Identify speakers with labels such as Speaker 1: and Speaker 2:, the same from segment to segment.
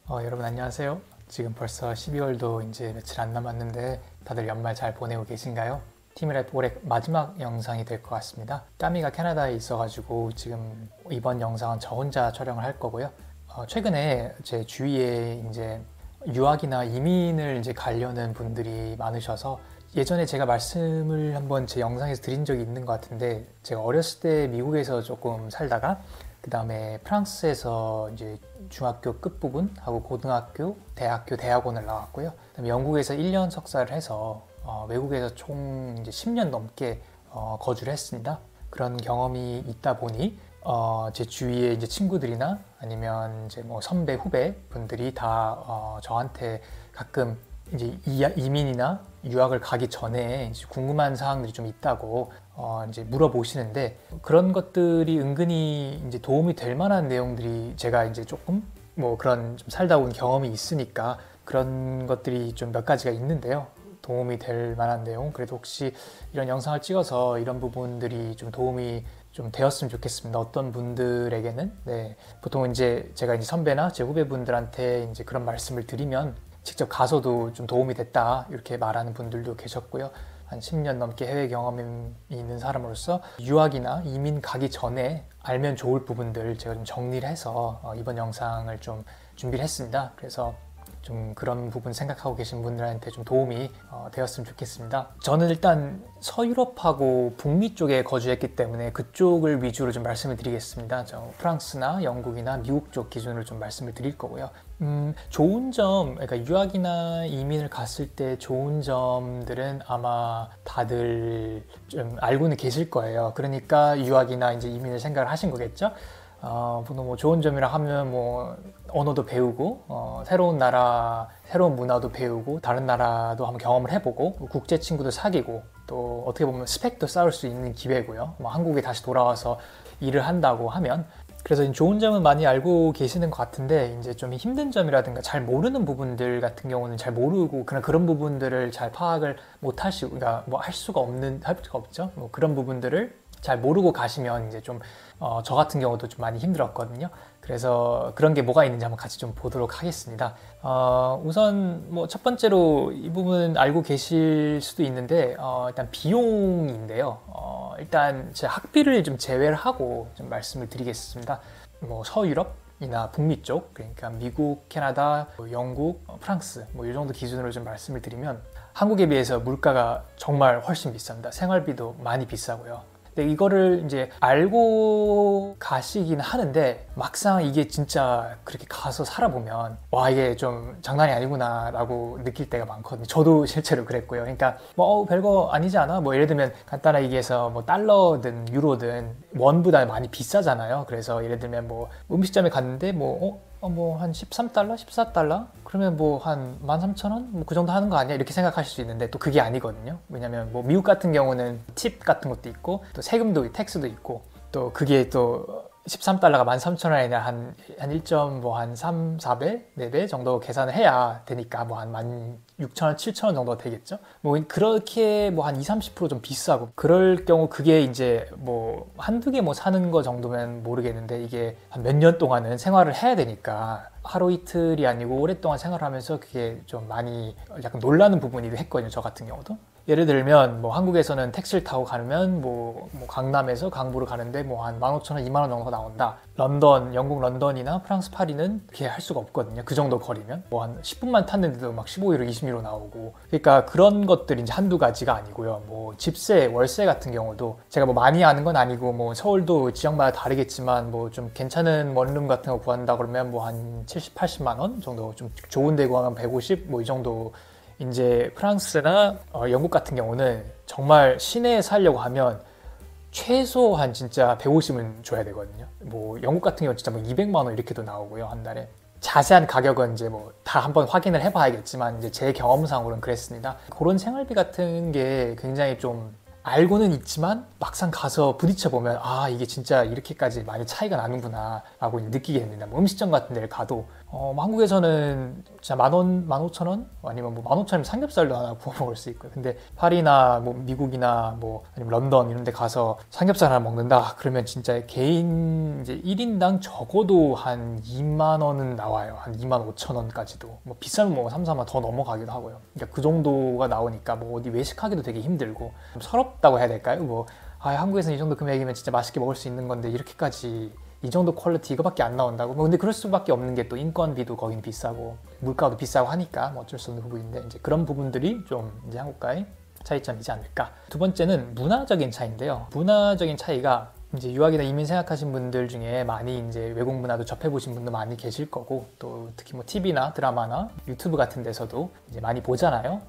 Speaker 1: 여러분 안녕하세요. 지금 벌써 12월도 이제 며칠 안 남았는데 다들 연말 잘 보내고 계신가요? 팀이랩 올해 마지막 영상이 될 것 같습니다. 까미가 캐나다에 있어가지고 지금 이번 영상은 저 혼자 촬영을 할 거고요. 최근에 제 주위에 이제 유학이나 이민을 이제 가려는 분들이 많으셔서 예전에 제가 말씀을 한번 제 영상에서 드린 적이 있는 것 같은데, 제가 어렸을 때 미국에서 조금 살다가 그 다음에 프랑스에서 이제 중학교 끝부분 하고 고등학교, 대학교, 대학원을 나왔고요. 그다음에 영국에서 1년 석사를 해서 외국에서 총 이제 10년 넘게 거주를 했습니다. 그런 경험이 있다 보니 제 주위에 이제 친구들이나 아니면 이제 뭐 선배, 후배 분들이 다 저한테 가끔 이제 이민이나 유학을 가기 전에 이제 궁금한 사항들이 좀 있다고 이제 물어보시는데, 그런 것들이 은근히 이제 도움이 될 만한 내용들이 제가 이제 조금 뭐 그런 좀 살다 온 경험이 있으니까 그런 것들이 좀 몇 가지가 있는데요. 도움이 될 만한 내용, 그래도 혹시 이런 영상을 찍어서 이런 부분들이 좀 도움이 좀 되었으면 좋겠습니다. 어떤 분들에게는 보통 이제 제가 이제 선배나 제 후배분들한테 이제 그런 말씀을 드리면 직접 가서도 좀 도움이 됐다 이렇게 말하는 분들도 계셨고요. 한 10년 넘게 해외 경험이 있는 사람으로서 유학이나 이민 가기 전에 알면 좋을 부분들 제가 좀 정리를 해서 이번 영상을 좀 준비를 했습니다. 그래서 좀 그런 부분 생각하고 계신 분들한테 좀 도움이 되었으면 좋겠습니다. 저는 일단 서유럽하고 북미 쪽에 거주했기 때문에 그쪽을 위주로 좀 말씀을 드리겠습니다. 저 프랑스나 영국이나 미국 쪽 기준으로 좀 말씀을 드릴 거고요. 좋은 점, 그러니까 유학이나 이민을 갔을 때 좋은 점들은 아마 다들 좀 알고는 계실 거예요. 그러니까 유학이나 이제 이민을 생각을 하신 거겠죠? 뭐 좋은 점이라 하면 뭐 언어도 배우고 새로운 나라, 새로운 문화도 배우고 다른 나라도 한번 경험을 해보고 국제 친구도 사귀고 또 어떻게 보면 스펙도 쌓을 수 있는 기회고요. 뭐 한국에 다시 돌아와서 일을 한다고 하면, 그래서 좋은 점은 많이 알고 계시는 것 같은데, 이제 좀 힘든 점이라든가 잘 모르는 부분들 같은 경우는 잘 모르고 그런 부분들을 잘 파악을 못 하시고, 그러니까 뭐 할 수가 없죠. 뭐 그런 부분들을 잘 모르고 가시면 이제 좀 저 같은 경우도 좀 많이 힘들었거든요. 그래서 그런 게 뭐가 있는지 한번 같이 좀 보도록 하겠습니다. 우선 뭐 첫 번째로 이 부분은 알고 계실 수도 있는데 일단 비용인데요. 일단 제 학비를 좀 제외를 하고 좀 말씀을 드리겠습니다. 뭐 서유럽이나 북미 쪽, 그러니까 미국, 캐나다, 영국, 프랑스 뭐 이 정도 기준으로 좀 말씀을 드리면 한국에 비해서 물가가 정말 훨씬 비쌉니다. 생활비도 많이 비싸고요. 근데 이거를 이제 알고 가시긴 하는데 막상 이게 진짜 그렇게 가서 살아보면 와, 이게 좀 장난이 아니구나 라고 느낄 때가 많거든요. 저도 실제로 그랬고요. 그러니까 뭐 별거 아니지 않아? 뭐 예를 들면 간단하게 얘기해서 뭐 달러든 유로든 원보다 많이 비싸잖아요. 그래서 예를 들면 뭐 음식점에 갔는데 뭐 한 13달러? 14달러? 그러면 뭐 한 13,000원? 뭐 그 정도 하는 거 아니야? 이렇게 생각하실 수 있는데 또 그게 아니거든요. 왜냐면 뭐 미국 같은 경우는 팁 같은 것도 있고 또 세금도, 텍스도 있고 또 그게 또 13달러가 13,000원이나 한 3, 4배, 4배 정도 계산을 해야 되니까 뭐 한 16,000원, 7,000원 정도가 되겠죠. 뭐 그렇게 뭐 한 20, 30% 좀 비싸고 그럴 경우 그게 이제 뭐 한두 개 뭐 사는 거 정도면 모르겠는데 이게 한 몇 년 동안은 생활을 해야 되니까 하루 이틀이 아니고 오랫동안 생활하면서 그게 좀 많이 약간 놀라는 부분이기도 했거든요. 저 같은 경우도. 예를 들면 뭐 한국에서는 택시를 타고 가면 뭐 강남에서 강부를 가는데 뭐 한 15,000원, 20,000원 정도가 나온다. 런던, 영국 런던이나 프랑스 파리는 그렇게 할 수가 없거든요. 그 정도 거리면 뭐 한 10분만 탔는데도 막 15유로, 20유로 나오고. 그러니까 그런 것들이 이제 한두 가지가 아니고요. 뭐 집세, 월세 같은 경우도 제가 뭐 많이 아는 건 아니고 뭐 서울도 지역마다 다르겠지만 뭐 좀 괜찮은 원룸 같은 거 구한다 그러면 뭐 한 70, 80만 원 정도, 좀 좋은 데 구하면 150 뭐 이 정도. 이제 프랑스나 영국 같은 경우는 정말 시내에 살려고 하면 최소한 진짜 150은 줘야 되거든요. 뭐 영국 같은 경우는 진짜 뭐 200만 원 이렇게도 나오고요, 한 달에. 자세한 가격은 이제 뭐 다 한번 확인을 해봐야겠지만 이제 제 경험상으로는 그랬습니다. 그런 생활비 같은 게 굉장히 좀 알고는 있지만 막상 가서 부딪혀 보면 이게 진짜 이렇게까지 많이 차이가 나는구나 라고 느끼게 됩니다. 뭐 음식점 같은 데를 가도 뭐 한국에서는 진짜 10,000원, 15,000원? 아니면 뭐 15,000원이면 삼겹살도 하나 구워 먹을 수 있고요. 근데 파리나 뭐 미국이나 뭐 아니면 런던 이런 데 가서 삼겹살 하나 먹는다 그러면 진짜 개인 이제 1인당 적어도 한 2만 원은 나와요. 한 2만 5천 원까지도. 뭐 비싸면 뭐 3, 4만 더 넘어가기도 하고요. 그러니까 그 정도가 나오니까 뭐 어디 외식하기도 되게 힘들고 좀 서럽다고 해야 될까요? 뭐 한국에서는 이 정도 금액이면 진짜 맛있게 먹을 수 있는 건데 이렇게까지 이 정도 퀄리티 이거밖에 안 나온다고. 뭐 근데 그럴 수밖에 없는 게 또 인건비도 거기는 비싸고 물가도 비싸고 하니까 뭐 어쩔 수 없는 부분인데 이제 그런 부분들이 좀 이제 한국과의 차이점이지 않을까. 두 번째는 문화적인 차이인데요. 문화적인 차이가 이제 유학이나 이민 생각하신 분들 중에 많이 이제 외국 문화도 접해보신 분도 많이 계실 거고 또 특히 뭐 TV나 드라마나 유튜브 같은 데서도 이제 많이 보잖아요.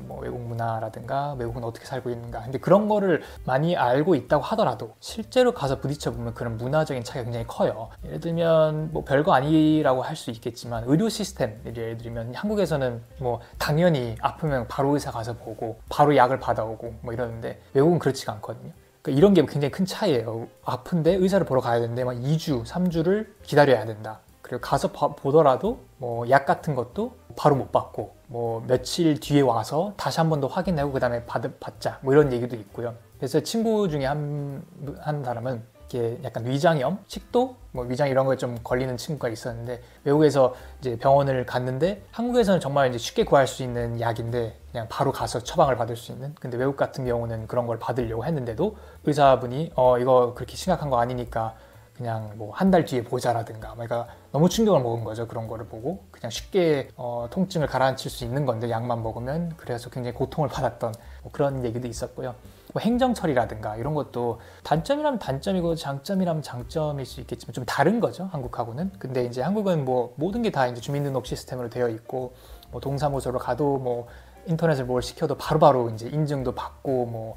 Speaker 1: 뭐 외국 문화라든가 외국은 어떻게 살고 있는가. 근데 그런 거를 많이 알고 있다고 하더라도 실제로 가서 부딪혀 보면 그런 문화적인 차이가 굉장히 커요. 예를 들면 뭐 별거 아니라고 할 수 있겠지만 의료 시스템 예를 들면 한국에서는 뭐 당연히 아프면 바로 의사 가서 보고 바로 약을 받아오고 뭐 이러는데 외국은 그렇지가 않거든요. 그러니까 이런 게 굉장히 큰 차이예요. 아픈데 의사를 보러 가야 되는데 막 2주, 3주를 기다려야 된다. 그리고 가서 보더라도 뭐 약 같은 것도 바로 못 받고 뭐 며칠 뒤에 와서 다시 한 번 더 확인하고 그 다음에 받자 뭐 이런 얘기도 있고요. 그래서 친구 중에 한 사람은 이게 약간 위장염, 식도, 뭐 위장 이런 거에 좀 걸리는 친구가 있었는데 외국에서 이제 병원을 갔는데 한국에서는 정말 이제 쉽게 구할 수 있는 약인데 그냥 바로 가서 처방을 받을 수 있는. 근데 외국 같은 경우는 그런 걸 받으려고 했는데도 의사분이 이거 그렇게 심각한 거 아니니까 그냥 뭐 한 달 뒤에 보자라든가. 그러니까 너무 충격을 먹은 거죠. 그런 거를 보고 그냥 쉽게 통증을 가라앉힐 수 있는 건데 약만 먹으면. 그래서 굉장히 고통을 받았던 뭐 그런 얘기도 있었고요. 뭐 행정 처리라든가 이런 것도 단점이라면 단점이고 장점이라면 장점일 수 있겠지만 좀 다른 거죠, 한국하고는. 근데 이제 한국은 뭐 모든 게 다 이제 주민등록 시스템으로 되어 있고 뭐 동사무소로 가도 뭐 인터넷을 뭘 시켜도 바로바로 이제 인증도 받고 뭐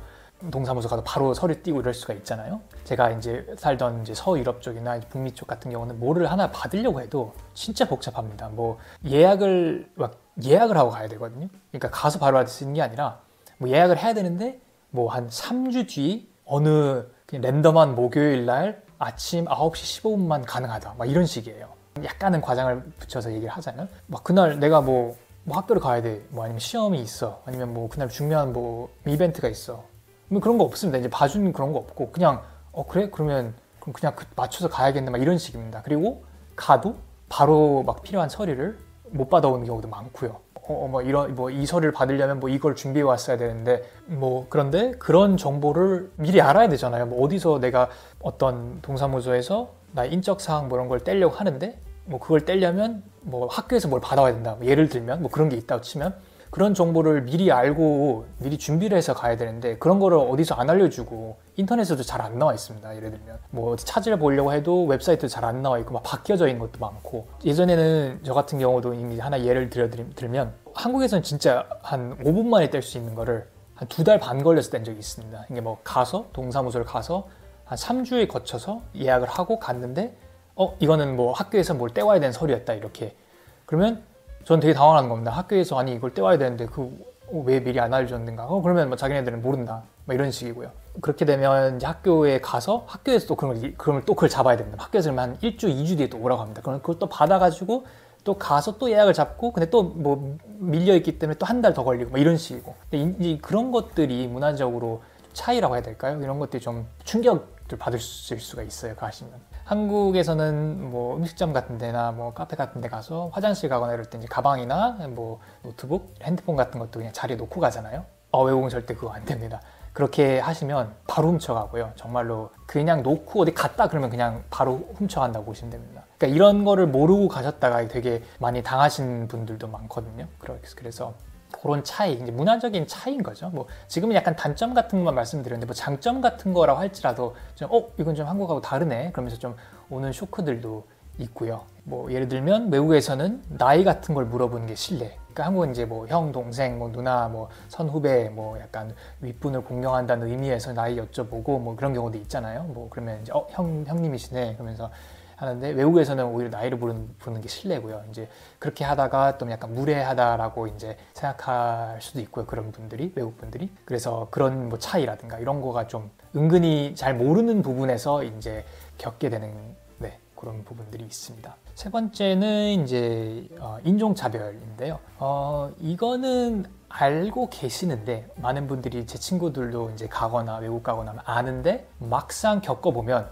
Speaker 1: 동사무소 가도 바로 서류 띄고 이럴 수가 있잖아요. 제가 이제 살던 이제 서유럽 쪽이나 북미 쪽 같은 경우는 뭐를 하나 받으려고 해도 진짜 복잡합니다. 뭐 예약을 하고 가야 되거든요. 그러니까 가서 바로 받을 수 있는 게 아니라 뭐 예약을 해야 되는데 뭐 한 3주 뒤 어느 그냥 랜덤한 목요일 날 아침 9시 15분만 가능하다. 막 이런 식이에요. 약간은 과장을 붙여서 얘기를 하자면 막 그날 내가 뭐 학교를 가야 돼. 뭐 아니면 시험이 있어. 아니면 뭐 그날 중요한 뭐 이벤트가 있어. 뭐 그런 거 없습니다. 이제 봐주는 그런 거 없고 그냥 그래? 그럼 그냥 맞춰서 가야겠네. 막 이런 식입니다. 그리고 가도 바로 막 필요한 서류를 못 받아오는 경우도 많고요. 이 서류를 받으려면 뭐 이걸 준비해 왔어야 되는데 뭐 그런데 그런 정보를 미리 알아야 되잖아요. 뭐 어디서 내가 어떤 동사무소에서 나 인적 사항 뭐 이런 걸 떼려고 하는데 뭐 그걸 떼려면 뭐 학교에서 뭘 받아와야 된다. 뭐 예를 들면 뭐 그런 게 있다고 치면 그런 정보를 미리 알고 미리 준비를 해서 가야 되는데 그런 거를 어디서 안 알려주고 인터넷에도 잘 안 나와 있습니다. 예를 들면 뭐 찾으려고 해도 웹사이트도 잘 안 나와 있고 막 바뀌어져 있는 것도 많고. 예전에는 저 같은 경우도 하나 예를 들면 한국에서는 진짜 한 5분 만에 뗄 수 있는 거를 한 2달 반 걸려서 뗀 적이 있습니다. 이게 뭐 가서 동사무소를 가서 한 3주에 거쳐서 예약을 하고 갔는데 이거는 뭐 학교에서 뭘 떼와야 되는 서류였다 이렇게. 그러면 전 되게 당황하는 겁니다. 학교에서 아니 이걸 떼와야 되는데 왜 미리 안 알려줬는가? 그러면 뭐 자기네들은 모른다. 뭐 이런 식이고요. 그렇게 되면 이제 학교에 가서 학교에서 또 그러면 또 그걸 잡아야 됩니다. 학교에서 한 1주, 2주 뒤에 또 오라고 합니다. 그럼 그걸 또 받아가지고 또 가서 또 예약을 잡고 근데 또 뭐 밀려있기 때문에 또 한 달 더 걸리고 뭐 이런 식이고. 근데 이제 그런 것들이 문화적으로 차이라고 해야 될까요? 이런 것들이 좀 충격을 받을 수가 있어요. 가시면. 한국에서는 뭐 음식점 같은 데나 뭐 카페 같은 데 가서 화장실 가거나 이럴 때 이제 가방이나 뭐 노트북, 핸드폰 같은 것도 그냥 자리에 놓고 가잖아요. 외국은 절대 그거 안 됩니다. 그렇게 하시면 바로 훔쳐가고요. 정말로 그냥 놓고 어디 갔다 그러면 그냥 바로 훔쳐간다고 보시면 됩니다. 그러니까 이런 거를 모르고 가셨다가 되게 많이 당하신 분들도 많거든요. 그래서 그런 차이, 이제 문화적인 차이인 거죠. 뭐 지금은 약간 단점 같은 것만 말씀드렸는데 뭐 장점 같은 거라고 할지라도 좀 이건 좀 한국하고 다르네 그러면서 좀 오는 쇼크들도 있고요. 뭐 예를 들면 외국에서는 나이 같은 걸 물어보는 게 실례. 그러니까 한국은 이제 뭐 형, 동생, 뭐 누나, 뭐 선후배, 뭐 약간 윗분을 공경한다는 의미에서 나이 여쭤보고 뭐 그런 경우도 있잖아요. 뭐 그러면 이제 형님이시네 그러면서 하는데 외국에서는 오히려 나이를 부르는 게 실례고요. 이제 그렇게 하다가 좀 약간 무례하다라고 이제 생각할 수도 있고요. 그런 분들이, 외국 분들이. 그래서 그런 뭐 차이라든가 이런 거가 좀 은근히 잘 모르는 부분에서 이제 겪게 되는 그런 부분들이 있습니다. 세 번째는 이제 인종차별인데요. 이거는 알고 계시는데 많은 분들이 제 친구들도 이제 가거나 외국 가거나 하면 아는데 막상 겪어보면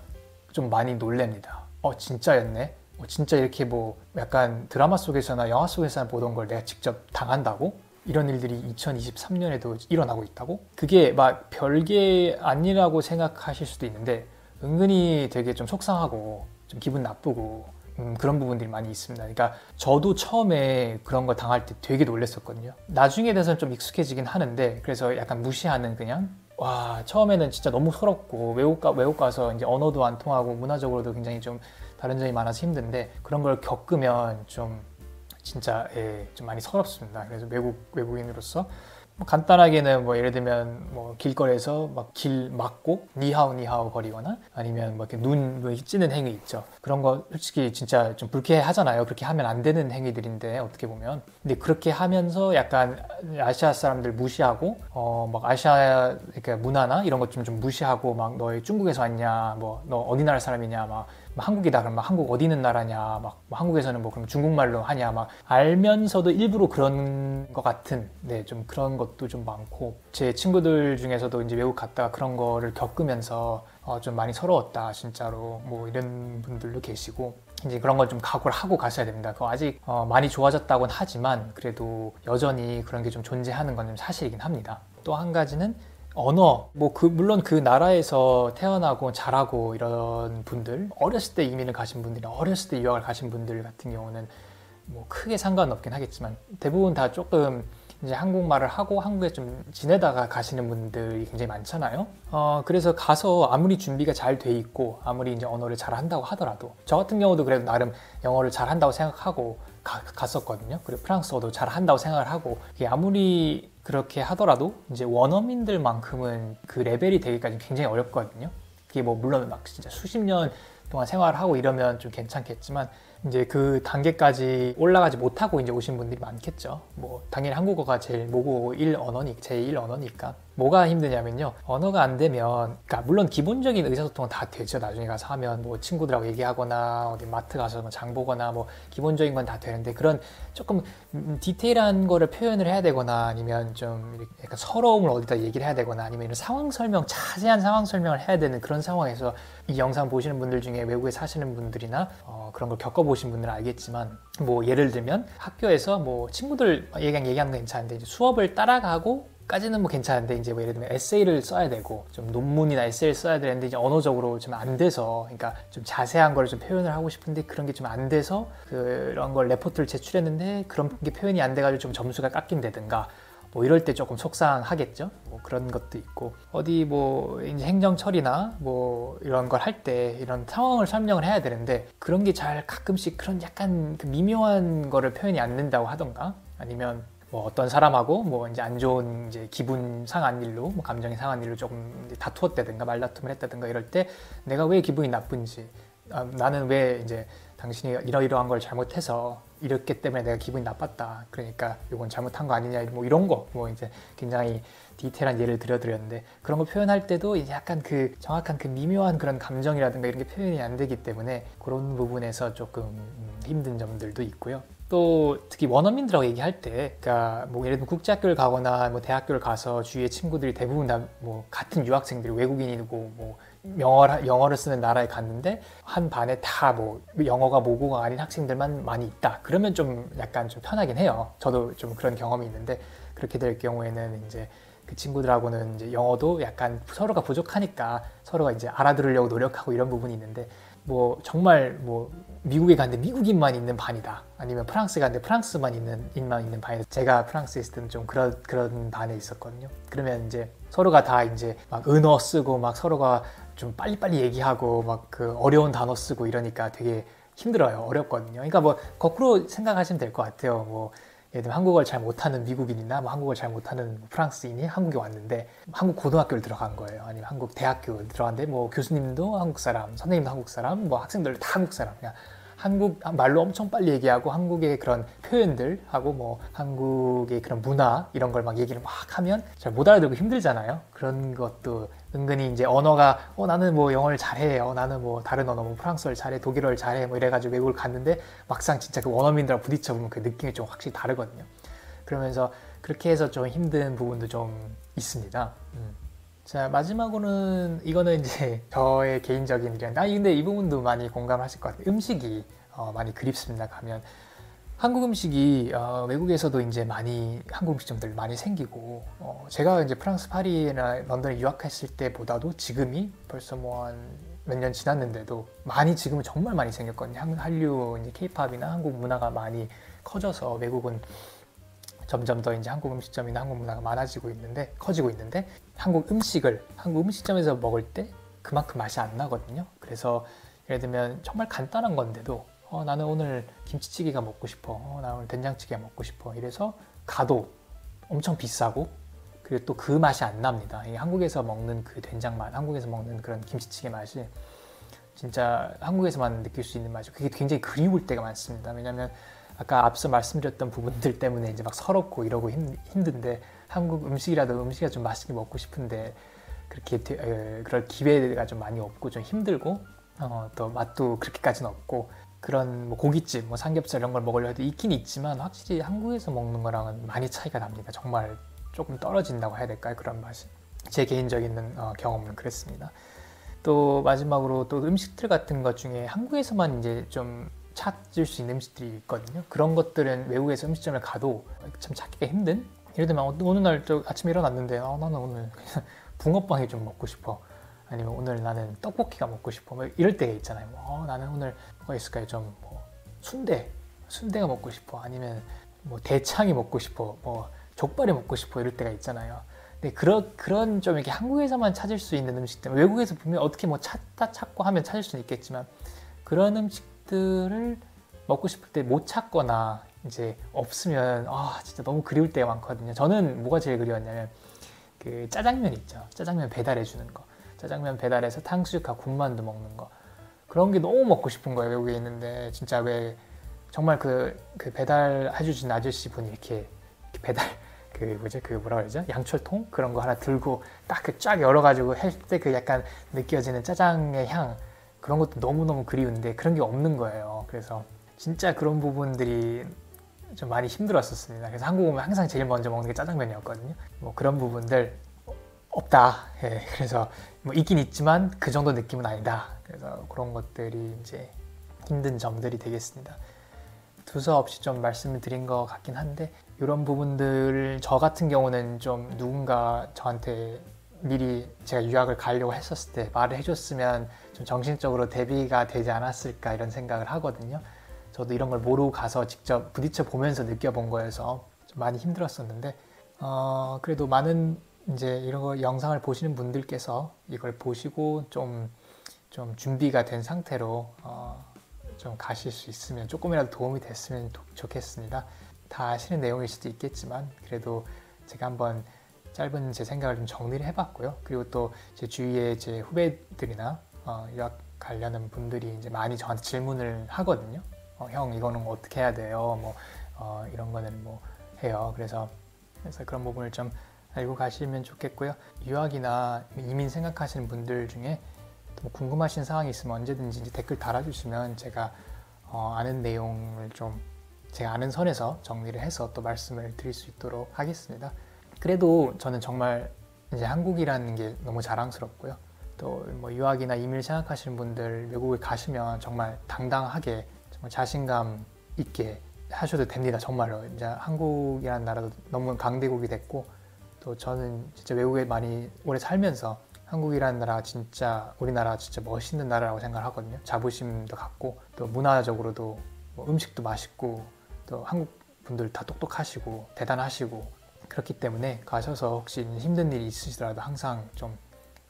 Speaker 1: 좀 많이 놀랍니다. 진짜였네. 진짜 이렇게 뭐 약간 드라마 속에서나 영화 속에서나 보던 걸 내가 직접 당한다고? 이런 일들이 2023년에도 일어나고 있다고? 그게 막 별게 아니라고 생각하실 수도 있는데 은근히 되게 좀 속상하고 좀 기분 나쁘고 그런 부분들이 많이 있습니다. 그러니까 저도 처음에 그런 걸 당할 때 되게 놀랐었거든요. 나중에 돼서는 좀 익숙해지긴 하는데 그래서 약간 무시하는 그냥 와 처음에는 진짜 너무 서럽고 외국 가서 이제 언어도 안 통하고 문화적으로도 굉장히 좀 다른 점이 많아서 힘든데 그런 걸 겪으면 좀 진짜 좀 많이 서럽습니다. 그래서 외국인으로서 뭐 간단하게는 뭐 예를 들면 뭐 길거리에서 막 길 막고 니하오 거리거나 아니면 뭐 이렇게 눈 찌는 행위 있죠. 그런 거 솔직히 진짜 좀 불쾌하잖아요. 그렇게 하면 안 되는 행위들인데 어떻게 보면 근데 그렇게 하면서 약간 아시아 사람들 무시하고 막 아시아 그러니까 문화나 이런 것 좀 무시하고 막 너 중국에서 왔냐 뭐 너 어디 나라 사람이냐 막 한국이다 그러면 한국 어디 있는 나라냐 막 한국에서는 뭐 그럼 중국말로 하냐 막 알면서도 일부러 그런 것 같은 좀 그런 것도 좀 많고 제 친구들 중에서도 이제 외국 갔다가 그런 거를 겪으면서 좀 많이 서러웠다 진짜로 뭐 이런 분들도 계시고 이제 그런 걸 좀 각오를 하고 가셔야 됩니다. 그거 아직 많이 좋아졌다고는 하지만 그래도 여전히 그런 게 좀 존재하는 건 좀 사실이긴 합니다. 또 한 가지는 언어, 물론 그 나라에서 태어나고 자라고 이런 분들, 어렸을 때 이민을 가신 분들이나 어렸을 때 유학을 가신 분들 같은 경우는 뭐 크게 상관없긴 하겠지만 대부분 다 조금 이제 한국말을 하고 한국에 좀 지내다가 가시는 분들이 굉장히 많잖아요. 그래서 가서 아무리 준비가 잘 돼 있고 아무리 이제 언어를 잘 한다고 하더라도 저 같은 경우도 그래도 나름 영어를 잘 한다고 생각하고 갔었거든요. 그리고 프랑스어도 잘 한다고 생각을 하고 이게 아무리 그렇게 하더라도 이제 원어민들만큼은 그 레벨이 되기까지 굉장히 어렵거든요. 그게 뭐 물론 막 진짜 수십 년 동안 생활을 하고 이러면 좀 괜찮겠지만 이제 그 단계까지 올라가지 못하고 이제 오신 분들이 많겠죠. 뭐 당연히 한국어가 제일 모국어 제1 언어니까 뭐가 힘드냐면요. 언어가 안 되면 그러니까 물론 기본적인 의사소통은 다 되죠. 나중에 가서 하면 뭐 친구들하고 얘기하거나 어디 마트 가서 뭐 장 보거나 뭐 기본적인 건 다 되는데 그런 조금 디테일한 거를 표현을 해야 되거나 아니면 좀 약간 서러움을 어디다 얘기를 해야 되거나 아니면 이런 자세한 상황 설명을 해야 되는 그런 상황에서 이 영상 보시는 분들 중에 외국에 사시는 분들이나 그런 걸 겪어보신 분들은 알겠지만 뭐 예를 들면 학교에서 뭐 친구들 얘기하는 건 괜찮은데 이제 수업을 따라가고 까지는 뭐 괜찮은데 이제 뭐 예를 들면 에세이를 써야 되고 좀 논문이나 에세이를 써야 되는데 이제 언어적으로 좀 안 돼서 그러니까 좀 자세한 걸 좀 표현을 하고 싶은데 그런 게 좀 안 돼서 그런 걸 레포트를 제출했는데 그런 게 표현이 안 돼가지고 좀 점수가 깎인다든가 뭐 이럴 때 조금 속상하겠죠. 뭐 그런 것도 있고 어디 뭐 이제 행정 처리나 뭐 이런 걸 할 때 이런 상황을 설명을 해야 되는데 그런 게 잘 가끔씩 그런 약간 그 미묘한 거를 표현이 안 된다고 하던가 아니면 뭐 어떤 사람하고 뭐 이제 안 좋은 이제 기분 상한 일로 뭐 감정이 상한 일로 조금 다투었다든가 말다툼을 했다든가 이럴 때 내가 왜 기분이 나쁜지 나는 왜 이제 당신이 이러이러한 걸 잘못해서 이렇기 때문에 내가 기분이 나빴다. 그러니까 이건 잘못한 거 아니냐 뭐 이런 거 뭐 이제 굉장히 디테일한 예를 들어드렸는데 그런 거 표현할 때도 이제 약간 그 정확한 그 미묘한 그런 감정이라든가 이런 게 표현이 안 되기 때문에 그런 부분에서 조금 힘든 점들도 있고요. 또 특히 원어민들하고 얘기할 때, 그러니까 뭐 예를 들면 국제학교를 가거나 뭐 대학교를 가서 주위에 친구들이 대부분 다 뭐 같은 유학생들이 외국인이고 뭐 영어를 쓰는 나라에 갔는데 한 반에 다 뭐 영어가 모국어가 아닌 학생들만 많이 있다. 그러면 좀 약간 좀 편하긴 해요. 저도 좀 그런 경험이 있는데 그렇게 될 경우에는 이제 그 친구들하고는 이제 영어도 약간 서로가 부족하니까 서로가 이제 알아들으려고 노력하고 이런 부분이 있는데 뭐 정말 뭐 미국에 갔는데 미국인만 있는 반이다. 아니면 프랑스에 갔는데 프랑스만 있는 반이다. 제가 프랑스에 있을 때는 좀 그런 반에 있었거든요. 그러면 이제 서로가 다 이제 막 은어 쓰고 막 서로가 좀 빨리빨리 얘기하고 막 그 어려운 단어 쓰고 이러니까 되게 힘들어요. 어렵거든요. 그러니까 뭐 거꾸로 생각하시면 될 것 같아요. 뭐 예를 들면 한국어를 잘 못하는 미국인이나 뭐 한국어를 잘 못하는 프랑스인이 한국에 왔는데 한국 고등학교를 들어간 거예요. 아니면 한국 대학교를 들어갔는데 뭐 교수님도 한국 사람, 선생님도 한국 사람, 뭐 학생들도 다 한국 사람. 그냥 한국 말로 엄청 빨리 얘기하고 한국의 그런 표현들 하고 뭐 한국의 그런 문화 이런 걸 막 얘기를 막 하면 잘 못 알아듣고 힘들잖아요. 그런 것도 은근히 이제 언어가 나는 뭐 영어를 잘해, 나는 뭐 다른 언어 뭐 프랑스어를 잘해, 독일어를 잘해 뭐 이래가지고 외국을 갔는데 막상 진짜 그 원어민들하고 부딪혀보면 그 느낌이 좀 확실히 다르거든요. 그러면서 그렇게 해서 좀 힘든 부분도 좀 있습니다. 자, 마지막으로는 이거는 이제 저의 개인적인 의견. 근데 이 부분도 많이 공감하실 것 같아요. 음식이 많이 그립습니다. 가면 한국 음식이 외국에서도 이제 많이 한국 음식점들 많이 생기고 제가 이제 프랑스 파리나 런던에 유학했을 때보다도 지금이 벌써 뭐 한 몇 년 지났는데도 많이 지금은 정말 많이 생겼거든요. 한류 이제 케이팝이나 한국 문화가 많이 커져서 외국은 점점 더 이제 한국 음식점이나 한국 문화가 커지고 있는데 한국 음식점에서 먹을 때 그만큼 맛이 안 나거든요. 그래서 예를 들면 정말 간단한 건데도 나는 오늘 김치찌개가 먹고 싶어. 나 오늘 된장찌개가 먹고 싶어. 이래서 가도 엄청 비싸고 그리고 또 그 맛이 안 납니다. 한국에서 먹는 그 된장 맛, 한국에서 먹는 그런 김치찌개 맛이 진짜 한국에서만 느낄 수 있는 맛이 그게 굉장히 그리울 때가 많습니다. 왜냐하면 아까 앞서 말씀드렸던 부분들 때문에 이제 막 서럽고 이러고 힘든데 한국 음식이가 좀 맛있게 먹고 싶은데 그렇게 그럴 기회가 좀 많이 없고 좀 힘들고 또 맛도 그렇게까지는 없고 그런 뭐 고깃집, 뭐 삼겹살 이런 걸 먹으려 해도 있긴 있지만 확실히 한국에서 먹는 거랑은 많이 차이가 납니다. 정말 조금 떨어진다고 해야 될까요? 그런 맛이. 제 개인적인 경험은 그랬습니다. 또 마지막으로 또 음식들 같은 것 중에 한국에서만 이제 좀 찾을 수 있는 음식들이 있거든요. 그런 것들은 외국에서 음식점을 가도 참 찾기가 힘든? 예를 들면 어느 날 아침에 일어났는데 나는 오늘 그냥 붕어빵이 좀 먹고 싶어. 아니면 오늘 나는 떡볶이가 먹고 싶어. 뭐 이럴 때가 있잖아요. 나는 오늘 뭐가 있을까요? 좀 뭐 순대가 먹고 싶어. 아니면 뭐 대창이 먹고 싶어. 뭐 족발이 먹고 싶어. 이럴 때가 있잖아요. 근데 그런 좀 이렇게 한국에서만 찾을 수 있는 음식들, 외국에서 보면 어떻게 뭐 찾고 하면 찾을 수는 있겠지만 그런 음식들을 먹고 싶을 때 못 찾거나 이제 없으면 진짜 너무 그리울 때가 많거든요. 저는 뭐가 제일 그리웠냐면 그 짜장면 있죠. 짜장면 배달해 주는 거. 짜장면 배달해서 탕수육하고 군만두 먹는 거. 그런 게 너무 먹고 싶은 거예요. 외국에 있는데 진짜 왜 정말 그 배달해 주신 아저씨 분이 이렇게 배달 뭐라 그러죠? 양철통 그런 거 하나 들고 딱 그 쫙 열어가지고 할 때 그 약간 느껴지는 짜장의 향 그런 것도 너무너무 그리운데 그런 게 없는 거예요. 그래서 진짜 그런 부분들이 좀 많이 힘들었었습니다. 그래서 한국 오면 항상 제일 먼저 먹는 게 짜장면이었거든요. 뭐 그런 부분들 없다. 그래서 뭐 있긴 있지만 그 정도 느낌은 아니다. 그래서 그런 것들이 이제 힘든 점들이 되겠습니다. 두서없이 좀 말씀을 드린 것 같긴 한데 이런 부분들을 저 같은 경우는 좀 누군가 저한테 미리 제가 유학을 가려고 했었을 때 말을 해줬으면 좀 정신적으로 대비가 되지 않았을까 이런 생각을 하거든요. 저도 이런 걸 모르고 가서 직접 부딪혀 보면서 느껴본 거여서 좀 많이 힘들었었는데 그래도 많은 이제 이런 거 영상을 보시는 분들께서 이걸 보시고 좀 준비가 된 상태로 좀 가실 수 있으면 조금이라도 도움이 됐으면 좋겠습니다. 다 아시는 내용일 수도 있겠지만 그래도 제가 한번 짧은 제 생각을 좀 정리를 해봤고요. 그리고 또 제 주위에 제 후배들이나 유학 가려는 분들이 이제 많이 저한테 질문을 하거든요. 형 이거는 어떻게 해야 돼요? 뭐 이런 거는 뭐 해요. 그래서 그런 부분을 좀 알고 가시면 좋겠고요. 유학이나 이민 생각하시는 분들 중에 또 궁금하신 사항이 있으면 언제든지 이제 댓글 달아주시면 제가 아는 내용을 좀 제가 아는 선에서 정리를 해서 또 말씀을 드릴 수 있도록 하겠습니다. 그래도 저는 정말 이제 한국이라는 게 너무 자랑스럽고요. 또 뭐 유학이나 이민을 생각하시는 분들 외국에 가시면 정말 당당하게 정말 자신감 있게 하셔도 됩니다. 정말로 이제 한국이라는 나라도 너무 강대국이 됐고 또 저는 진짜 외국에 많이 오래 살면서 한국이라는 나라가 진짜 우리나라 진짜 멋있는 나라라고 생각을 하거든요. 자부심도 갖고 또 문화적으로도 뭐 음식도 맛있고 또 한국 분들 다 똑똑하시고 대단하시고 그렇기 때문에 가셔서 혹시 힘든 일이 있으시더라도 항상 좀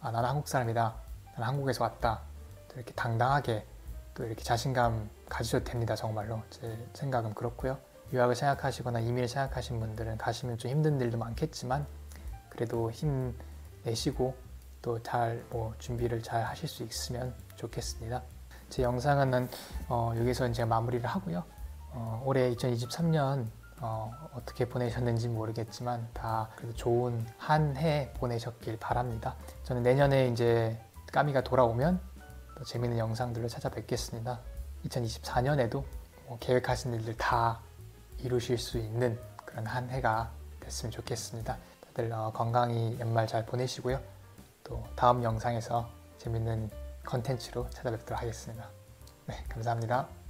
Speaker 1: 나는 한국 사람이다. 나는 한국에서 왔다. 또 이렇게 당당하게 또 이렇게 자신감 가지셔도 됩니다. 정말로 제 생각은 그렇고요. 유학을 생각하시거나 이민을 생각하시는 분들은 가시면 좀 힘든 일도 많겠지만 그래도 힘내시고 또 잘 준비를 잘 하실 수 있으면 좋겠습니다. 제 영상은 여기서 이제 마무리를 하고요. 올해 2023년 어떻게 보내셨는지 모르겠지만 다 그래도 좋은 한 해 보내셨길 바랍니다. 저는 내년에 이제 까미가 돌아오면 또 재밌는 영상들로 찾아뵙겠습니다. 2024년에도 계획하신 일들 다 이루실 수 있는 그런 한 해가 됐으면 좋겠습니다. 다들 건강히 연말 잘 보내시고요. 또 다음 영상에서 재밌는 컨텐츠로 찾아뵙도록 하겠습니다. 네, 감사합니다.